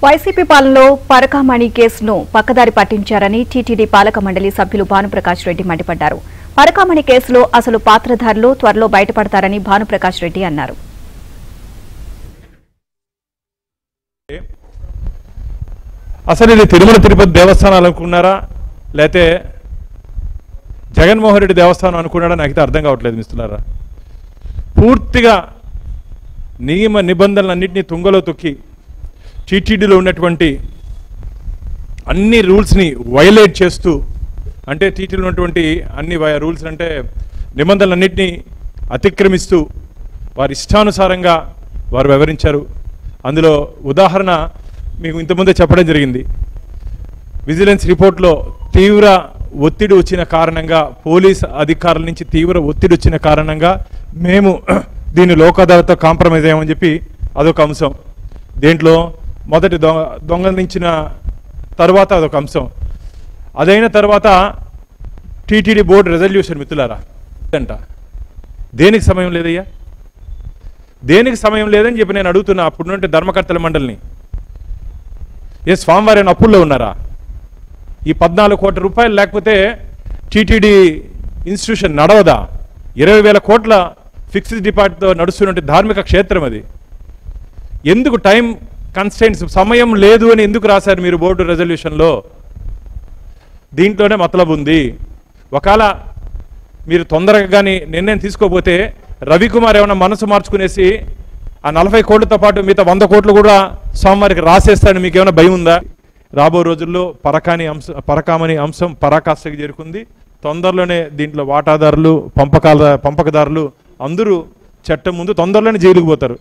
YCP పాలనలో పరకామణి కేసును పక్కదారి పట్టించారని టీటీడీ పాలక మండలి సభ్యులు భానుప్రకాష్ రెడ్డి మండిపడ్డారు. పరకామణి కేసులో అసలు పాత్రధారులు త్వరలో బయటపడతారని భానుప్రకాష్ రెడ్డి అన్నారు. అసలు ఇది తిరుమల తిరుపతి దేవస్థానాలు అనుకున్నారా లేతే జగన్మోహన్ రెడ్డి దేవస్థానం అనుకున్నాడా నాకైతే అర్థం కావట్లేదు మిత్రులారా. పూర్తిగా నియమ నిబంధనలన్నింటినీ తుంగలో తొక్కి టీటీడీలో ఉన్నటువంటి అన్ని రూల్స్ని వైలేట్ చేస్తూ, అంటే టీటీడీలో ఉన్నటువంటి అన్ని రూల్స్ అంటే నిబంధనలన్నింటినీ అతిక్రమిస్తూ వారి ఇష్టానుసారంగా వారు వ్యవహరించారు. అందులో ఉదాహరణ మీకు ఇంతకుముందే చెప్పడం జరిగింది. విజిలెన్స్ రిపోర్ట్లో తీవ్ర ఒత్తిడి వచ్చిన కారణంగా, పోలీస్ అధికారుల నుంచి తీవ్ర ఒత్తిడి వచ్చిన కారణంగా మేము దీన్ని లోక్ అదాలత్తో కాంప్రమైజ్ అయ్యామని చెప్పి అదొక అంశం. దేంట్లో మొదటి దొంగలించిన తర్వాత అదొక అంశం. అదైన తర్వాత టీటీడీ బోర్డు రెజల్యూషన్ మిత్రులారా అంట. దేనికి సమయం లేదయ్యా, దేనికి సమయం లేదని చెప్పి నేను అడుగుతున్నా అప్పుడుంటే ధర్మకర్తల మండలిని. ఏ స్వామివారి అప్పుల్లో ఉన్నారా? ఈ 14 కోట్ల రూపాయలు లేకపోతే టీటీడీ ఇన్స్టిట్యూషన్ నడవదా? 20,000 కోట్ల ఫిక్స్డ్ డిపాజిట్తో నడుస్తున్నటువంటి ధార్మిక క్షేత్రం అది. ఎందుకు టైం కన్స్టెంట్స్, సమయం లేదు అని ఎందుకు రాశారు మీరు బోర్డు రెజల్యూషన్లో? దీంట్లోనే మతలబు ఉంది. ఒకవేళ మీరు తొందరగా కానీ నిర్ణయం తీసుకోకపోతే రవికుమార్ ఏమైనా మనసు మార్చుకునేసి ఆ 40 కోట్లతో పాటు మిగతా 100 కోట్లు కూడా స్వామివారికి రాసేస్తాడని మీకు ఏమైనా భయం ఉందా? రాబో రోజుల్లో పరకామణి అంశం పరాకాష్ఠకి చేరుకుంది. తొందరలోనే దీంట్లో వాటాదారులు, పంపకదారులు అందరూ చట్టం ముందు తొందరలోనే జైలుకు పోతారు.